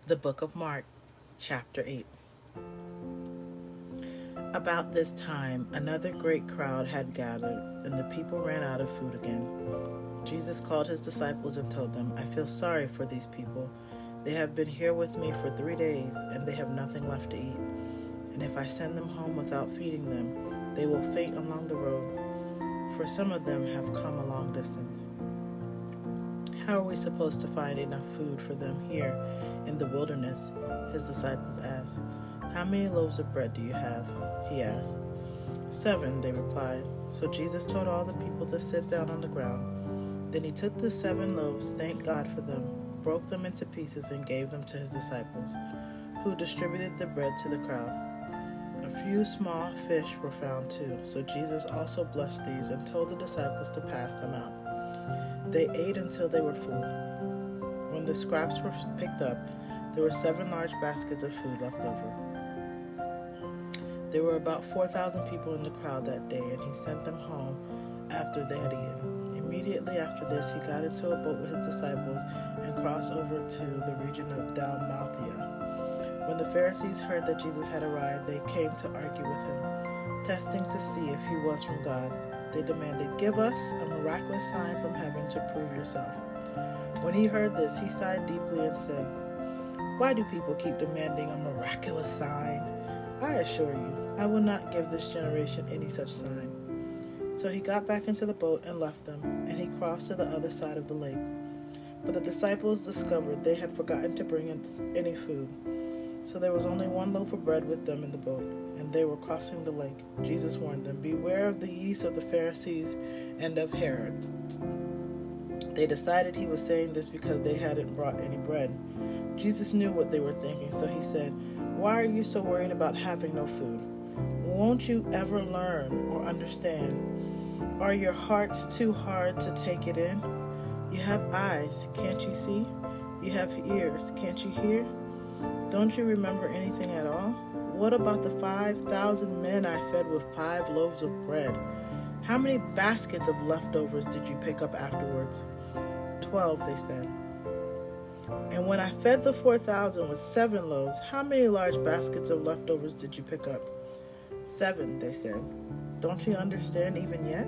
The Book of Mark, Chapter 8. About this time, another great crowd had gathered, and the people ran out of food again. Jesus called his disciples and told them, "I feel sorry for these people. They have been here with me for 3 days, and they have nothing left to eat. And if I send them home without feeding them, they will faint along the road, for some of them have come a long distance." "How are we supposed to find enough food for them here in the wilderness?" his disciples asked. "How many loaves of bread do you have?" he asked. "7," they replied. So Jesus told all the people to sit down on the ground. Then he took the 7 loaves, thanked God for them, broke them into pieces, and gave them to his disciples, who distributed the bread to the crowd. A few small fish were found too, so Jesus also blessed these and told the disciples to pass them out. They ate until they were full. When the scraps were picked up, there were 7 large baskets of food left over. There were about 4,000 people in the crowd that day, and he sent them home after they had eaten. Immediately after this, he got into a boat with his disciples and crossed over to the region of Dalmatia. When the Pharisees heard that Jesus had arrived, they came to argue with him, testing to see if he was from God. They demanded, "Give us a miraculous sign from heaven to prove yourself." When he heard this, he sighed deeply and said, "Why do people keep demanding a miraculous sign? I assure you, I will not give this generation any such sign." So he got back into the boat and left them, and he crossed to the other side of the lake. But the disciples discovered they had forgotten to bring in any food. So there was only 1 loaf of bread with them in the boat, and they were crossing the lake. Jesus warned them, "Beware of the yeast of the Pharisees and of Herod." They decided he was saying this because they hadn't brought any bread. Jesus knew what they were thinking, so he said, "Why are you so worried about having no food? Won't you ever learn or understand? Are your hearts too hard to take it in? You have eyes, can't you see? You have ears, can't you hear? Don't you remember anything at all? What about the 5,000 men I fed with 5 loaves of bread? How many baskets of leftovers did you pick up afterwards?" 12, they said. "And when I fed the 4,000 with 7 loaves, how many large baskets of leftovers did you pick up?" 7, they said. "Don't you understand even yet?"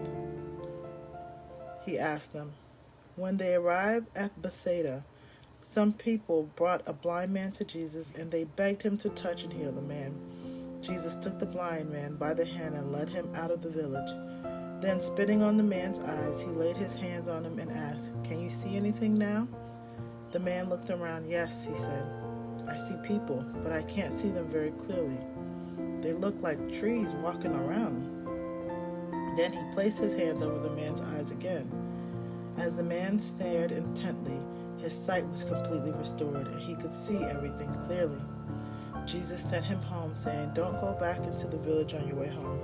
He asked them. When they arrived at Bethsaida, some people brought a blind man to Jesus, and they begged him to touch and heal the man. Jesus took the blind man by the hand and led him out of the village. Then, spitting on the man's eyes, he laid his hands on him and asked, "Can you see anything now?" The man looked around. "Yes," he said. "I see people, but I can't see them very clearly. They look like trees walking around." Then he placed his hands over the man's eyes again. As the man stared intently, his sight was completely restored, and he could see everything clearly. Jesus sent him home, saying, "Don't go back into the village on your way home."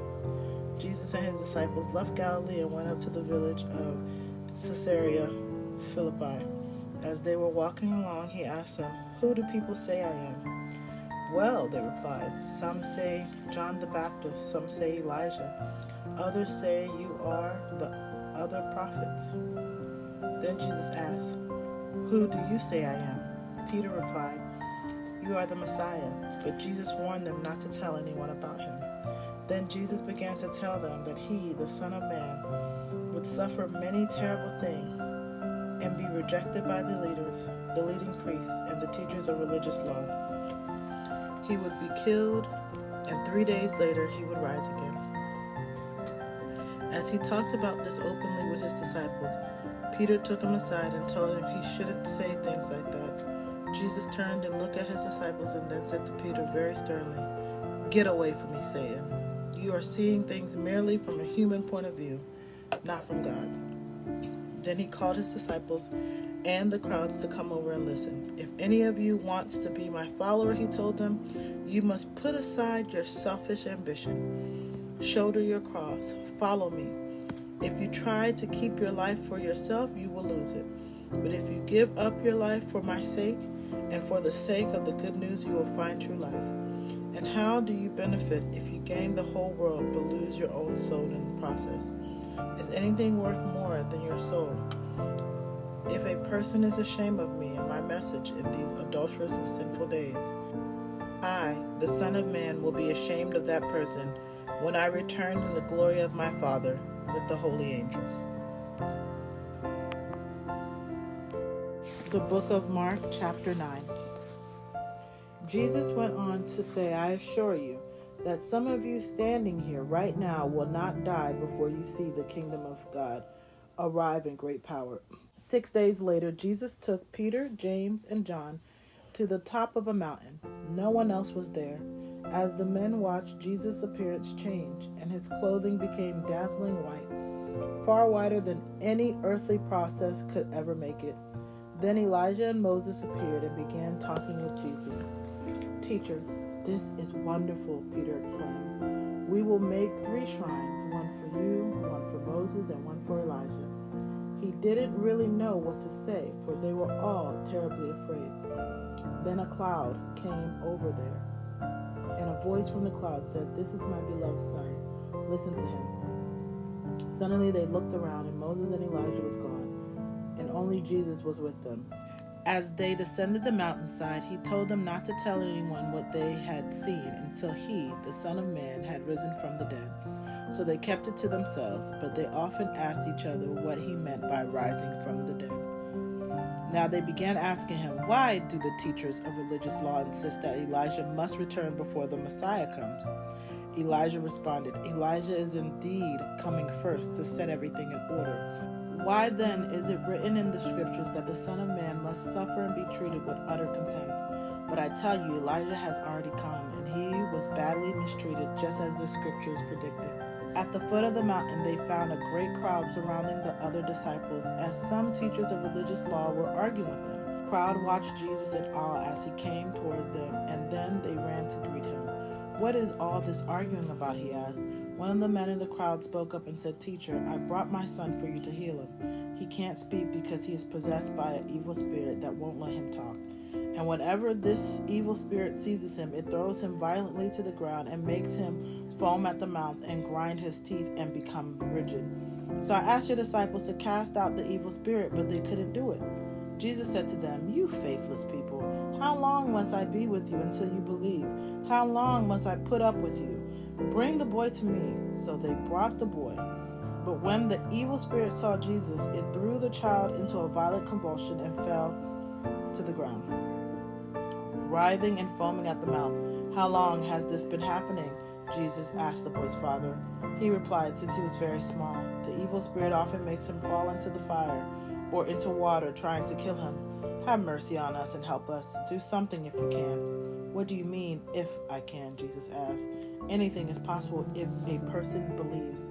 Jesus and his disciples left Galilee and went up to the village of Caesarea Philippi. As they were walking along, he asked them, "Who do people say I am?" "Well," they replied, "some say John the Baptist, some say Elijah. Others say you are the other prophets." Then Jesus asked, "Who do you say I am?" Peter replied, "You are the Messiah." But Jesus warned them not to tell anyone about him. Then Jesus began to tell them that he, the Son of Man, would suffer many terrible things and be rejected by the leaders, the leading priests, and the teachers of religious law. He would be killed, and 3 days later he would rise again. As he talked about this openly with his disciples, Peter took him aside and told him he shouldn't say things like that. Jesus turned and looked at his disciples and then said to Peter very sternly, "Get away from me, Satan. You are seeing things merely from a human point of view, not from God's." Then he called his disciples and the crowds to come over and listen. "If any of you wants to be my follower," he told them, "you must put aside your selfish ambition. Shoulder your cross. Follow me. If you try to keep your life for yourself, you will lose it. But if you give up your life for my sake and for the sake of the good news, you will find true life. And how do you benefit if you gain the whole world but lose your own soul in the process? Is anything worth more than your soul? If a person is ashamed of me and my message in these adulterous and sinful days, I, the Son of Man, will be ashamed of that person when I return in the glory of my Father with the holy angels. The Book of Mark, chapter 9. Jesus went on to say, I assure you that some of you standing here right now will not die before you see the kingdom of God arrive in great power. 6 days later, Jesus took Peter, James, and John to the top of a mountain. No one else was there. As the men watched, Jesus' appearance changed, and his clothing became dazzling white, far whiter than any earthly process could ever make it. Then Elijah and Moses appeared and began talking with Jesus. Teacher, this is wonderful, Peter exclaimed. We will make 3 shrines, one for you, one for Moses, and one for Elijah. He didn't really know what to say, for they were all terribly afraid. Then a cloud came over there, and a voice from the cloud said, This is my beloved Son. Listen to him. Suddenly they looked around, and Moses and Elijah was gone, and only Jesus was with them. As they descended the mountainside, he told them not to tell anyone what they had seen until he, the Son of Man, had risen from the dead. So they kept it to themselves, but they often asked each other what he meant by rising from the dead. Now they began asking him, Why do the teachers of religious law insist that Elijah must return before the Messiah comes? Elijah responded, Elijah is indeed coming first to set everything in order. Why then is it written in the scriptures that the Son of Man must suffer and be treated with utter contempt? But I tell you, Elijah has already come, and he was badly mistreated, just as the scriptures predicted. At the foot of the mountain, they found a great crowd surrounding the other disciples, as some teachers of religious law were arguing with them. The crowd watched Jesus in awe as he came toward them, and then they ran to greet him. What is all this arguing about? He asked. One of the men in the crowd spoke up and said, Teacher, I brought my son for you to heal him. He can't speak because he is possessed by an evil spirit that won't let him talk. And whenever this evil spirit seizes him, it throws him violently to the ground and makes him foam at the mouth and grind his teeth and become rigid. So I asked your disciples to cast out the evil spirit, but they couldn't do it. Jesus said to them, You faithless people, how long must I be with you until you believe? How long must I put up with you? Bring the boy to me. So they brought the boy. But when the evil spirit saw Jesus, it threw the child into a violent convulsion and fell to the ground, writhing and foaming at the mouth. How long has this been happening? Jesus asked the boy's father. He replied, Since he was very small. The evil spirit often makes him fall into the fire or into water, trying to kill him. Have mercy on us and help us. Do something if you can. What do you mean, if I can? Jesus asked. Anything is possible if a person believes.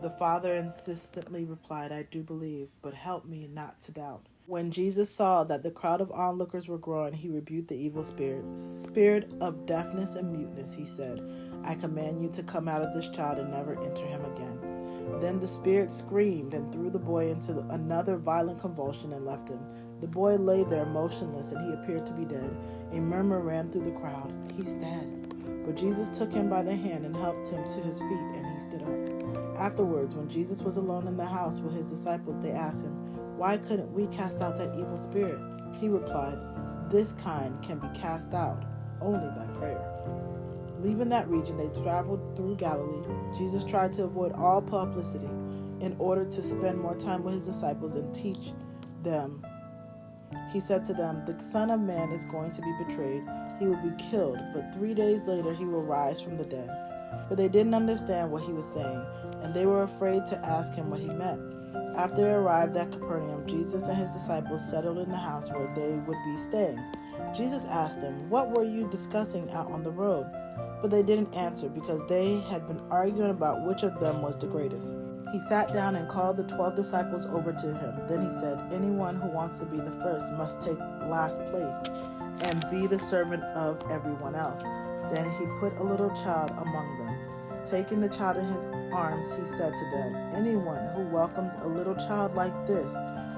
The father insistently replied, I do believe, but help me not to doubt. When Jesus saw that the crowd of onlookers were growing, he rebuked the evil spirit. Spirit of deafness and muteness, he said, I command you to come out of this child and never enter him again. Then the spirit screamed and threw the boy into another violent convulsion and left him. The boy lay there motionless, and he appeared to be dead. A murmur ran through the crowd. He's dead. But Jesus took him by the hand and helped him to his feet, and he stood up. Afterwards, when Jesus was alone in the house with his disciples, they asked him, Why couldn't we cast out that evil spirit? He replied, This kind can be cast out only by prayer. Leaving that region, they traveled through Galilee. Jesus tried to avoid all publicity in order to spend more time with his disciples and teach them. He said to them, The Son of Man is going to be betrayed. He will be killed, but 3 days later he will rise from the dead. But they didn't understand what he was saying, and they were afraid to ask him what he meant. After they arrived at Capernaum, Jesus and his disciples settled in the house where they would be staying. Jesus asked them, What were you discussing out on the road? But they didn't answer because they had been arguing about which of them was the greatest. He sat down and called the 12 disciples over to him. Then he said, Anyone who wants to be the first must take last place and be the servant of everyone else. Then he put a little child among them. Taking the child in his arms, he said to them, Anyone who welcomes a little child like this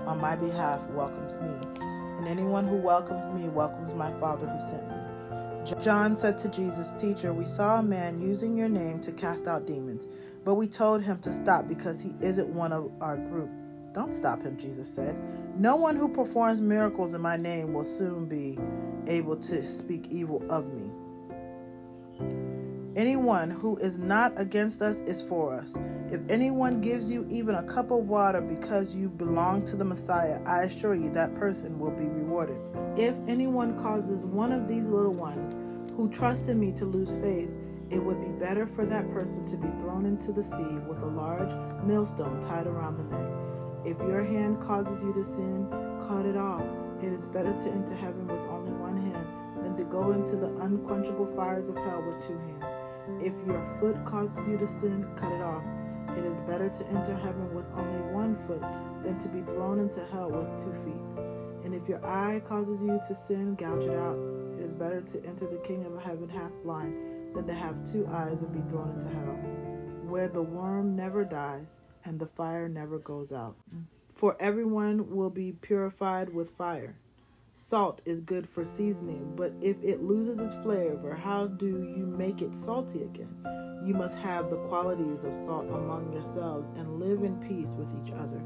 on my behalf welcomes me. And anyone who welcomes me welcomes my Father who sent me. John said to Jesus, Teacher, we saw a man using your name to cast out demons, but we told him to stop because he isn't one of our group. Don't stop him, Jesus said. No one who performs miracles in my name will soon be able to speak evil of me. Anyone who is not against us is for us. If anyone gives you even a cup of water because you belong to the Messiah, I assure you that person will be rewarded. If anyone causes one of these little ones who trust in me to lose faith, it would be better for that person to be thrown into the sea with a large millstone tied around the neck. If your hand causes you to sin, cut it off. It is better to enter heaven with only one hand than to go into the unquenchable fires of hell with two hands. If your foot causes you to sin, cut it off. It is better to enter heaven with only one foot than to be thrown into hell with 2 feet. And if your eye causes you to sin, gouge it out. It is better to enter the kingdom of heaven half blind than to have 2 eyes and be thrown into hell, where the worm never dies and the fire never goes out. For everyone will be purified with fire. Salt is good for seasoning, but if it loses its flavor, how do you make it salty again? You must have the qualities of salt among yourselves and live in peace with each other.